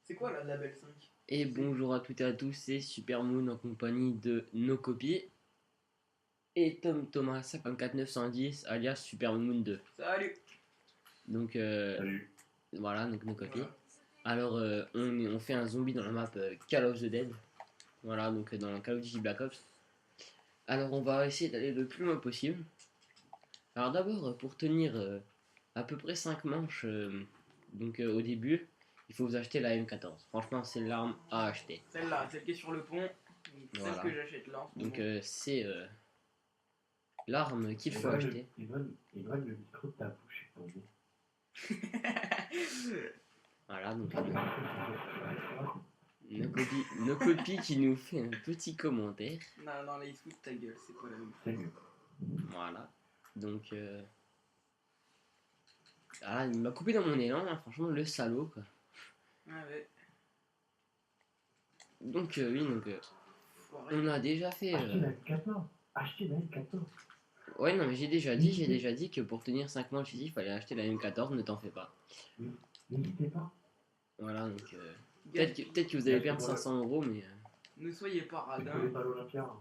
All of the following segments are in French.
C'est quoi la label 5? Et Tu sais? bonjour à toutes et à tous, c'est Supermoon en compagnie de nos copies et Tom Thomas 54910 alias Supermoon 2. Salut! Donc Salut. voilà, donc nos copies. Voilà. Alors on fait un zombie dans la map Call of the Dead. Voilà, donc dans Call of Duty Black Ops. Alors on va essayer d'aller le plus loin possible. Alors d'abord pour tenir à peu près 5 manches, au début, il faut vous acheter la M14. Franchement c'est l'arme à acheter. Celle-là, celle qui est sur le pont, celle Voilà. que j'achète là en ce Donc moment. c'est l'arme qu'il faut acheter. Éloigne le micro de ta bouche et ton nez. Voilà, donc nos copies qui nous fait un petit commentaire. Non, non, là il se fout de ta gueule, c'est pas la même. C'est mieux. Voilà. Donc ah, il m'a coupé dans mon élan, hein, franchement le salaud quoi. Ah ouais, Donc oui, donc foiré. on a déjà fait. Achetez la M14. Achetez la M14. Ouais non mais j'ai déjà dit que pour tenir 5 manches ici, il fallait acheter la M14, ne t'en fais pas. N'hésitez pas. Voilà, donc Gaspille. peut-être que vous allez perdre 500 € mais Ne soyez pas Ne radin. connais pas l'Olympia. Hein.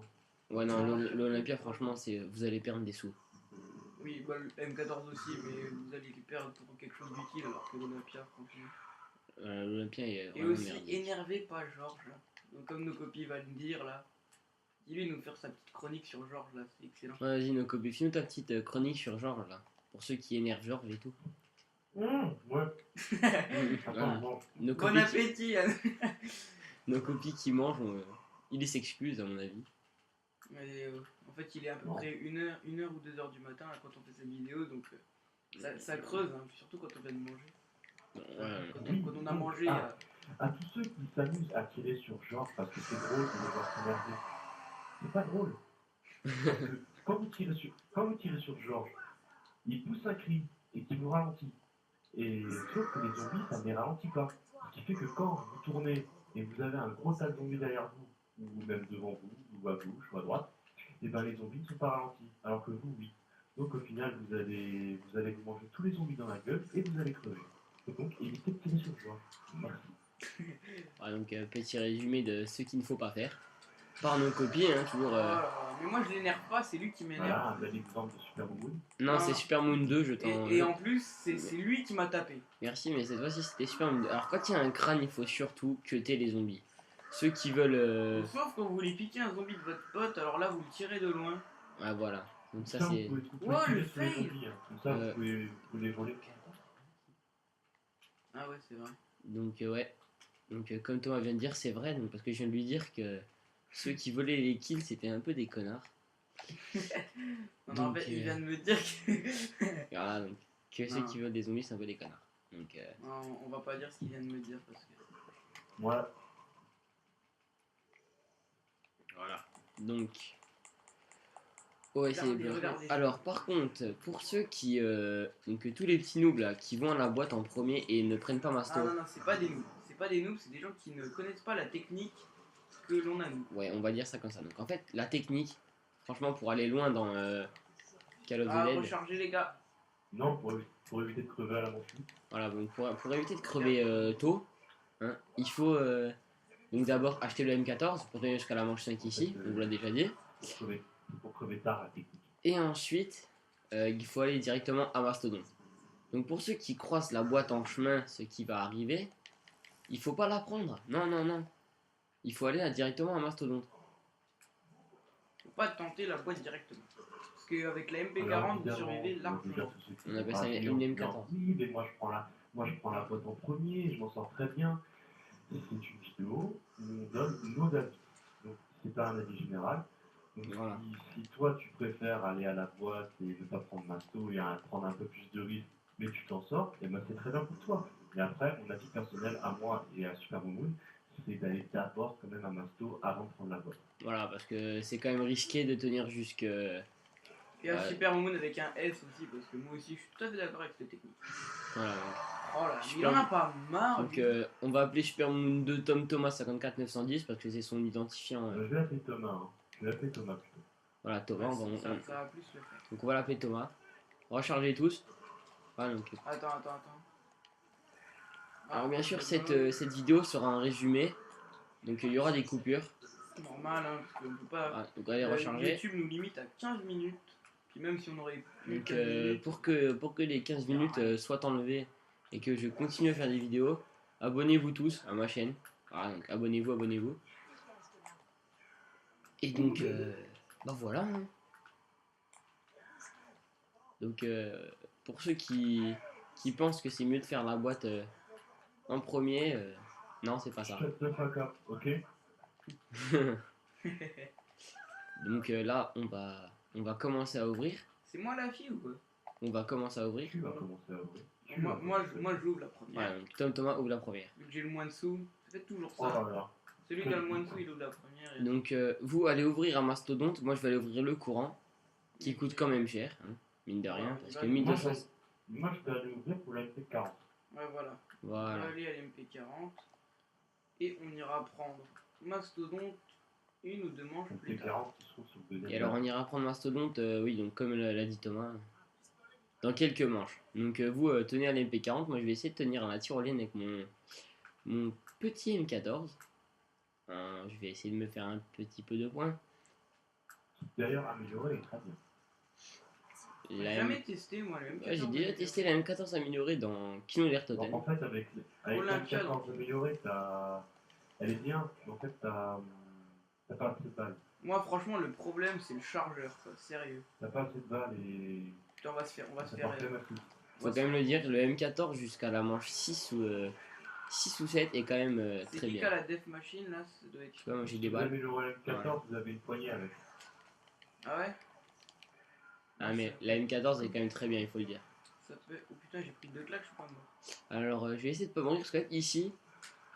ouais non, l'Olympia franchement c'est vous allez perdre des sous. Oui, bah, le M14 aussi, mais vous allez les perdre pour quelque chose d'utile alors que l'Olympia, franchement. L'Olympia est Et vraiment aussi, merdique. énervez pas Georges. Donc, comme nos copies va le dire là, dis-lui nous faire sa petite chronique sur Georges là, c'est excellent. Ouais, vas-y nos copies, fais-nous ta petite chronique sur Georges là. Pour ceux qui énervent Georges et tout. Ouais. Attends, Voilà. mange. Nos Bon copies, appétit Anne. nos copies qui mangent, ils s'excusent à mon avis. Mais en fait, il est à peu Non. près 1h ou 2h du matin là, quand on fait cette vidéo, donc ça creuse, hein, surtout quand on vient de manger. Ouais. Quand on a mangé, À tous ceux qui s'amusent à tirer sur Georges parce que c'est drôle de les voir s'énerver. C'est pas drôle. Parce que quand vous tirez sur Georges, il pousse un cri et qu'il vous ralentit. Et sauf que les zombies, ça ne les ralentit pas. Ce qui fait que quand vous tournez et vous avez un gros tas de zombies derrière vous, ou même devant vous, ou à gauche, ou à droite, et ben les zombies ne sont pas ralentis, alors que vous, oui. Donc au final, vous allez vous manger tous les zombies dans la gueule et vous allez crever. Et donc évitez de tirer sur Georges. Merci. Voilà, donc petit résumé de ce qu'il ne faut pas faire. Par nos copies, hein, toujours. oh là là. Mais moi je l'énerve pas, c'est lui qui m'énerve. Voilà un bel exemple de Super Moon. Non, Non. c'est Supermoon 2, je t'en. Et en plus, c'est lui qui m'a tapé. Merci, mais cette fois-ci c'était Supermoon 2. Alors quand il y a un crâne, il faut surtout cuter les zombies. Ceux qui veulent. Sauf quand vous voulez piquer un zombie de votre pote, alors là vous le tirez de loin. Ah voilà. Donc ça Vous c'est. pouvez Oh, tirer le sur les fail. zombies, hein. Comme ça, vous pouvez les voler. Ah ouais, c'est vrai. Donc ouais. Donc comme Thomas vient de dire, c'est vrai. Donc parce que je viens de lui dire que ceux qui volaient les kills c'était un peu des connards. Non, en Donc, fait, il vient de me dire que. Voilà, donc que ceux Non. qui veulent des zombies c'est un peu des connards. Donc Non, on va pas dire ce qu'il vient de me dire parce que. Moi, voilà. Donc. Ouais, c'est Regardez, bien. regardez. Alors, par contre, pour ceux qui. Donc, tous les petits noobs là, qui vont à la boîte en premier et ne prennent pas Masto. Ah non, non, c'est pas des noobs. C'est pas des noobs, c'est des gens qui ne connaissent pas la technique que l'on a nous. Ouais, on va dire ça comme ça. Donc, en fait, la technique, franchement, pour aller loin dans Call of the Ah, Dead, rechargez les gars. non, pour éviter de crever à la manche. voilà, donc pour éviter de crever tôt, hein, il faut donc d'abord acheter le M14 pour tenir jusqu'à la manche 5 ici, on vous l'a déjà dit. Pour crever tard la technique. Et ensuite, il faut aller directement à Mastodon. Donc pour ceux qui croisent la boîte en chemin, ce qui va arriver, il faut pas la prendre. Non, non, non. Il faut aller directement à Mastodon. Faut pas tenter la boîte directement. Parce qu'avec la MP40, Alors, vous survivez largement. On appelle ça une M14. Oui, mais moi je prends la boîte en premier, je m'en sors très bien. C'est une vidéo où on donne nos avis. Donc c'est pas un avis général. Donc Voilà. si toi tu préfères aller à la boîte et ne pas prendre masto et prendre un peu plus de risques, mais tu t'en sors, et ben c'est très bien pour toi. Mais après, mon avis personnel à moi et à Super Moon, c'est d'aller d'abord quand même à masto avant de prendre la boîte. Voilà, parce que c'est quand même risqué de tenir jusque. Et à Super Moon avec un S aussi, parce que moi aussi je suis tout à fait d'accord avec cette technique. Voilà. Oh là, Super il en a pas marre. Donc on va appeler Supermoon 2 Tom Thomas 54910 parce que c'est son identifiant. Je vais l'appeler Thomas, hein. Je vais l'appeler Thomas plutôt. Voilà, Thomas. Ouais, ça va plus le faire. Donc on va l'appeler Thomas. Rechargez tous. Voilà, donc. Attends. Alors bien sûr, c'est cette vidéo sera un résumé, donc il y aura des coupures. normal, hein, parce qu'on peut pas. Voilà, donc allez recharger. YouTube nous limite à 15 minutes. Puis même si on aurait plus Donc 15 minutes, pour que les 15 minutes soient enlevées et que je continue à faire des vidéos, abonnez-vous tous à ma chaîne. Voilà, donc abonnez-vous. Et donc, bah voilà. Hein. Donc pour ceux qui pensent que c'est mieux de faire la boîte en premier, non, c'est pas ça. Shut the fuck up, ok? Donc là, on va commencer à ouvrir. c'est moi la fille ou quoi? On va commencer à ouvrir. Tu vas commencer à ouvrir. Moi j'ouvre la première. Voilà, donc Thomas ouvre la première. Vu que j'ai le moins de sous, ça fait toujours Oh ça. là là. Celui qui a le moins de sous, il ouvre la première. Donc vous allez ouvrir un mastodonte, moi je vais aller ouvrir le courant, qui coûte quand même cher, hein, mine de rien, parce que 1200... Moi je vais aller ouvrir pour la MP40. Ouais, voilà. On Voilà. va aller à l'MP40 et on ira prendre mastodonte une ou deux manches plus tard. MP40 qui se trouve sur le deuxième. Et alors on ira prendre mastodonte, oui, donc comme l'a dit Thomas, dans quelques manches. Donc vous tenez à l'MP40, moi je vais essayer de tenir à la tyrolienne avec mon petit M14. Je vais essayer de me faire un petit peu de points. D'ailleurs amélioré, très bien. J'ai jamais testé moi le M14. Ouais, j'ai déjà testé la M14 améliorée dans Kino L'air Totem. En fait avec la Olympia, M14 améliorée, elle est bien, mais en fait t'as pas assez de balles. Moi franchement le problème c'est le chargeur, quoi. Sérieux. T'as pas assez de balles et... Putain, on va se ça faire. part quand même à tout. Faut quand même le dire, le M14 jusqu'à la manche 6 ou 7 est quand même C'est très qui bien. la def machine là, ça doit être. Tu vois, moi j'ai Si des vous balles. améliorez la M14, Voilà. vous avez une poignée avec. Ah ouais. Ah mais la M14 est quand même très bien, il faut le dire. Ça fait. Oh putain, j'ai pris 2 claques, je suis pas mort. Alors je vais essayer de pas mourir parce que ici,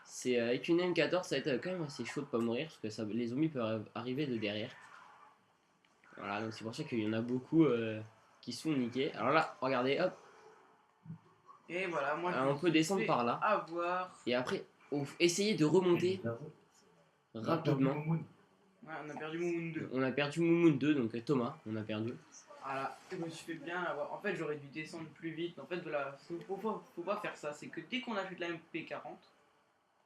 c'est avec une M14 ça va être quand même assez chaud de pas mourir parce que les zombies peuvent arriver de derrière. Voilà, donc c'est pour ça qu'il y en a beaucoup qui sont niqués. Alors là, regardez, hop, Et voilà, moi on peut descendre par là. Avoir. Et après, essayez de remonter Rapidement. rapidement. Ouais, on a perdu Moon 2. On a perdu Moumoun 2, donc Thomas, on a perdu. Voilà, je me suis fait bien avoir. En fait, j'aurais dû descendre plus vite. En fait, voilà, faut pas faire ça. C'est que dès qu'on achète la MP40,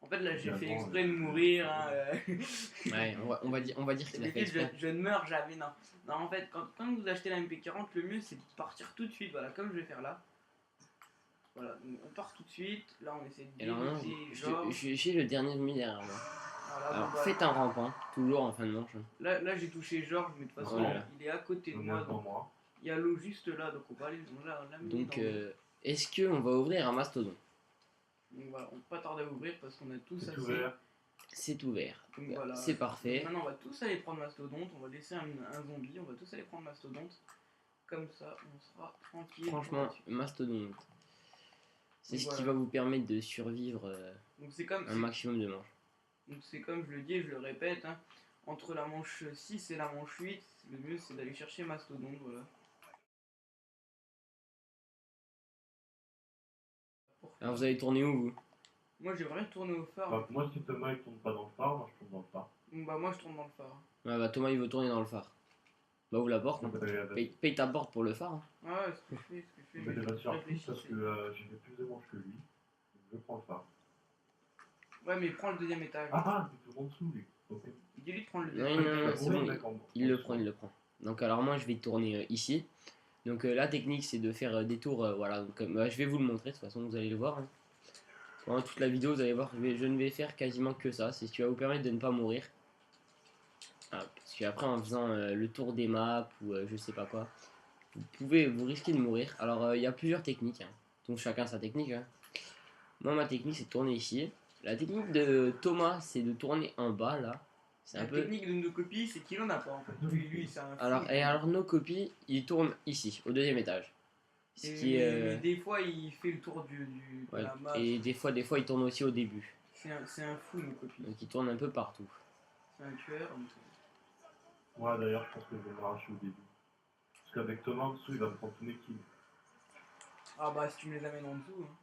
en fait, là, j'ai fait exprès de mourir. Hein, Ouais, on va dire qu'il a fait D'habitude, exprès. je ne meurs jamais. Non, non en fait, quand vous achetez la MP40, le mieux c'est de partir tout de suite. Voilà, comme je vais faire là. Voilà, donc on part tout de suite. Là, on essaie de Et alors là, débuter, genre. j'ai le dernier zombie derrière moi. Voilà, Alors bon, bah, faites un rampant, toujours en fin de manche. là j'ai touché Georges, mais de toute façon, Oh là là. il est à côté de On est moi. devant Donc, moi. il y a l'eau juste là, donc on va aller l'amener Donc dans l'eau. est-ce qu'on va ouvrir un mastodon? Donc voilà, on peut pas tarder à ouvrir parce qu'on a tous C'est assez. ouvert. C'est ouvert. Donc voilà. C'est parfait. Maintenant, on va tous aller prendre Mastodonte. On va laisser un zombie. On va tous aller prendre Mastodonte. Comme ça, on sera tranquille. Franchement, mastodonte. C'est ce qui Voilà. va vous permettre de survivre Donc c'est comme, un maximum de manches. donc c'est comme je le dis et je le répète. Hein, entre la manche 6 et la manche 8, le mieux c'est d'aller chercher Mastodonte. Voilà. Alors vous allez tourner où vous? Moi j'aimerais tourner au phare. Bah, moi si Thomas il tourne pas dans le phare, moi je tourne dans le phare. Donc, bah moi je tourne dans le phare. Ouais, bah Thomas il veut tourner dans le phare. Bah ouvre la porte. Donc, Hein. Paye ta porte pour le phare. Hein. Ah ouais, ce que je fais. Mais il va se faire plus réfléchis. parce que j'ai fait plus de manches que lui. Donc je prends le phare. Ouais, mais prends le deuxième étage. Ah, il est tout en dessous lui. Ok. Dis-lui de prendre le Non, deuxième non, étage. non, c'est bon, D'accord, il le prend. Donc alors moi je vais tourner ici. Donc la technique c'est de faire des tours, voilà. Donc, je vais vous le montrer de toute façon, vous allez le voir. Hein. Pendant toute la vidéo vous allez voir, je ne vais faire quasiment que ça. C'est ce qui va vous permettre de ne pas mourir. Ah, parce qu'après en faisant le tour des maps ou je sais pas quoi, vous risquez de mourir. Alors il y a plusieurs techniques, hein. Donc chacun sa technique. Hein. Moi ma technique c'est de tourner ici. La technique de Thomas c'est de tourner en bas là. C'est un La peu... technique de nos copies, c'est qu'il en a pas en fait. Lui c'est un fou. Alors nos copies, ils tournent ici, au deuxième étage. Ce qui mais des fois il fait le tour de ouais, la map. et des fois ils tournent aussi au début. C'est un fou nos copies. Donc ils tournent un peu partout. C'est un tueur. Donc, Moi d'ailleurs je pense que je vais m'arracher au début. Parce qu'avec Thomas en dessous il va me prendre tous mes kills. Ah bah si tu me les amènes en dessous. Hein.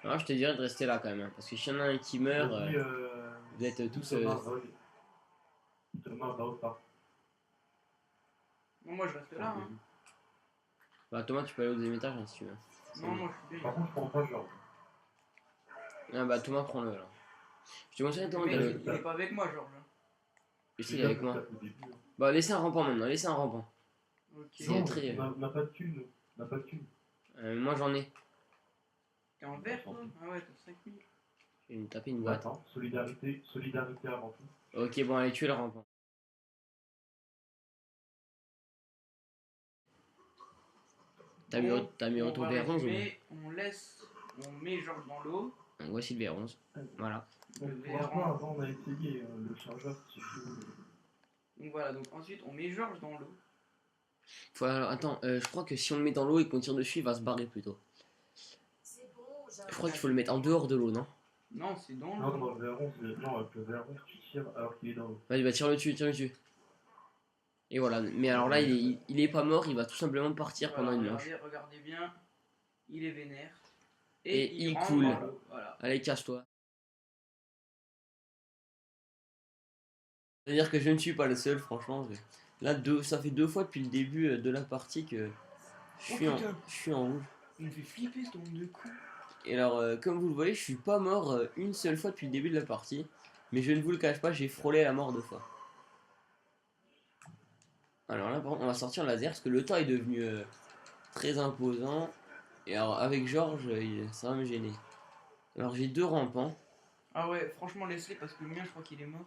Alors je te dirais de rester là quand même. Hein, parce que s'il y en a un qui meurt, Vas-y, vous êtes tous... Thomas va au phare. Non, moi je reste là. Au Hein. début. Bah Thomas tu peux aller au deuxième étage hein, si tu veux. Non, moi je suis bien. Par contre je prends pas Georges. Ah bah Thomas, prends-le alors. Je te conseille Thomas Le de mec, il est pas avec moi, Georges. Je sais, il est avec moi. Au début, hein. Bah laissez un rampant maintenant, laissez un rampant. Ok. C'est Non, très- on n'a pas de thunes, nous. On n'a pas de thunes. Moi j'en ai. T'es en vert, toi? Ah ouais, t'as 5000. Je vais me taper une Bah, boîte. attends, solidarité avant tout. Ok, bon, allez, tuez le rampant. T'as mis, Bon, t'as mis on auto va VR11 ou résumer, on met Georges dans l'eau. non? Voici le VR11. Voilà. Donc, Le pour VR11. l'instant, avant, on a essayé le chargeur qui Donc voilà, donc ensuite on met Georges dans l'eau. Alors, attends, je crois que si on le met dans l'eau et qu'on tire dessus, il va se barrer plutôt. Je crois qu'il faut le mettre en dehors de l'eau, non? Non, c'est dans Non, l'eau. dans le VR11, non, avec le VR11, tu tires alors qu'il est dans l'eau. Vas-y, bah tire-le dessus, tire-le dessus. Et voilà, mais alors là, il est pas mort, il va tout simplement partir Voilà, pendant une manche. regardez bien, il est vénère. Et il rentre coule. dans l'eau, voilà. Allez, casse-toi. C'est-à-dire que je ne suis pas le seul, franchement. Là, ça fait 2 fois depuis le début de la partie que Oh, putain. je suis en rouge. Il me fait flipper ce nombre de coups. Et alors, comme vous le voyez, je suis pas mort une seule fois depuis le début de la partie. Mais je ne vous le cache pas, j'ai frôlé la mort 2 fois. Alors là, par contre, on va sortir le laser parce que le temps est devenu très imposant. Et alors, avec Georges, ça va me gêner. Alors, j'ai 2 rampants. Ah ouais, franchement laisse-les parce que le mien je crois qu'il est mort.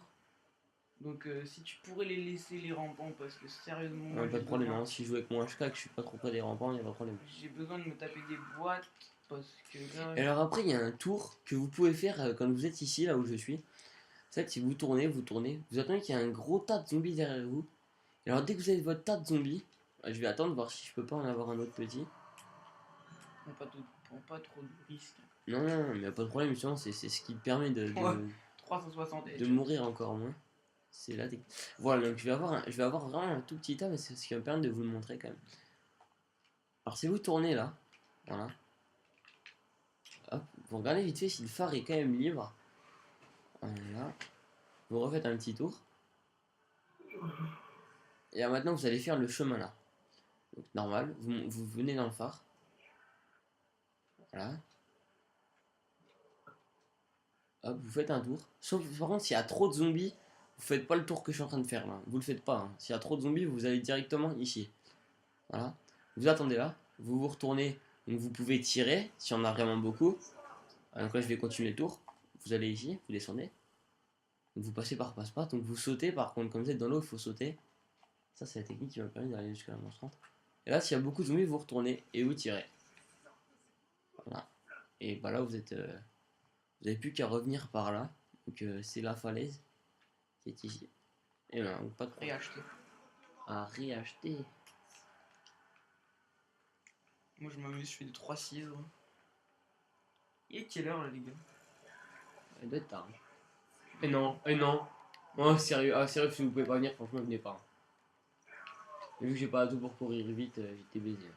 Donc si tu pourrais les laisser les rampants parce que sérieusement moi, Pas de j'ai problème, besoin- hein. Si je joue avec mon HK et que je suis pas trop près des rampants, il n'y a pas de problème. J'ai besoin de me taper des boîtes parce que là... Et alors après, il y a un tour que vous pouvez faire quand vous êtes ici, là où je suis. En fait, si vous tournez, vous attendez qu'il y a un gros tas de zombies derrière vous. Et alors dès que vous avez votre tas de zombies, je vais attendre voir si je peux pas en avoir un autre petit. Prends pas trop de risques. Non, non, mais y a pas de problème, justement, c'est ce qui permet Ouais. 360 de mourir encore moins. C'est la technique. Voilà, donc je vais avoir vraiment un tout petit tas, mais c'est ce qui va me permettre de vous le montrer quand même. Alors si vous tournez là, voilà. Hop, vous regardez vite fait si le phare est quand même libre. Voilà. Vous refaites un petit tour. Et là, maintenant vous allez faire le chemin là. Donc normal, vous venez dans le phare. Voilà. Hop, vous faites un tour. Sauf par contre s'il y a trop de zombies, vous faites pas le tour que je suis en train de faire là. Vous le faites pas. Hein. S'il y a trop de zombies, vous allez directement ici. Voilà. Vous attendez là. Vous vous retournez. Donc vous pouvez tirer si on a vraiment beaucoup. Donc là je vais continuer le tour. Vous allez ici, vous descendez. Donc vous passez par passe-passe. Donc vous sautez par contre, comme vous êtes dans l'eau, il faut sauter. Ça c'est la technique qui va me permettre d'aller jusqu'à la monstrante. Et là s'il y a beaucoup de zombies, vous retournez et vous tirez. Voilà. Et bah là vous êtes... vous n'avez plus qu'à revenir par là. Donc c'est la falaise qui est ici. Et là, pas de problème. Réacheter. À réacheter. Moi je m'amuse, je fais des 3 cidres. Il est quelle heure là les gars? Il doit être tard. Et non, et non. Oh sérieux, ah sérieux, si vous pouvez pas venir, franchement venez pas. Et vu que j'ai pas tout pour courir vite, j'étais baisé.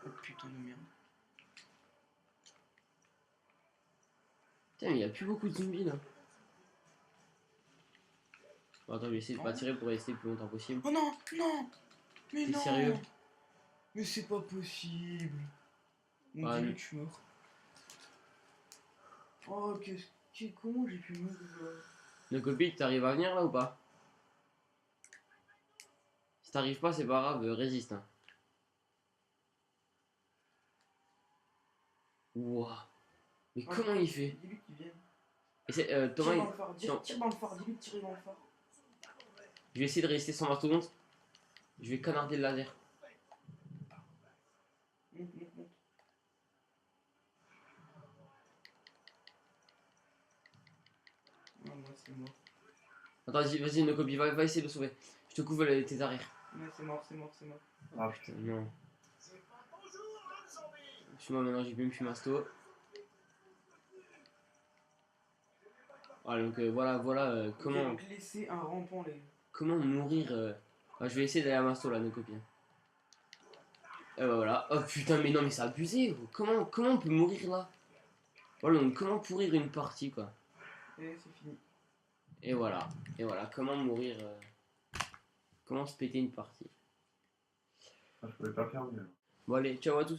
Oh putain de merde. Putain mais y a plus beaucoup de zombies là. Bon attends, je vais essayer de pas tirer pour rester le plus longtemps possible. Oh non, non. Mais T'es non. sérieux? Mais c'est pas possible. Mon Ah, Dieu, non. je suis mort. Oh comment j'ai pu mourir là? Le copie, t'arrives à venir là ou pas? Si t'arrives pas, c'est pas grave, résiste. Hein. Wouah. Mais Oh, comment il fait? Dis-lui qu'il vienne. Et c'est, Thomas, Tire dans le phare, non. tire dans le phare, dis-lui de tirer dans le phare. Je vais essayer de rester sans mastodonte. Je vais canarder le laser. Monte, monte, monte. Non, moi c'est mort. Attends, vas-y, une copie, va essayer de le sauver. Je te couvre tes arrières. Ouais, c'est mort, c'est mort, c'est mort. Ah, Putain, non. Suis-moi maintenant, j'ai même plus masto. Voilà, donc voilà comment, Ok, donc laissez un rampant les gars. comment mourir. Je vais essayer d'aller à masto là, nos copines. Et bah voilà. Oh putain, mais non, mais c'est abusé. Gros. Comment on peut mourir là? Voilà, donc comment pourrir une partie quoi. Et c'est fini. Et voilà, comment mourir. Comment se péter une partie. je pouvais pas faire mieux. Bon, allez, ciao à tous.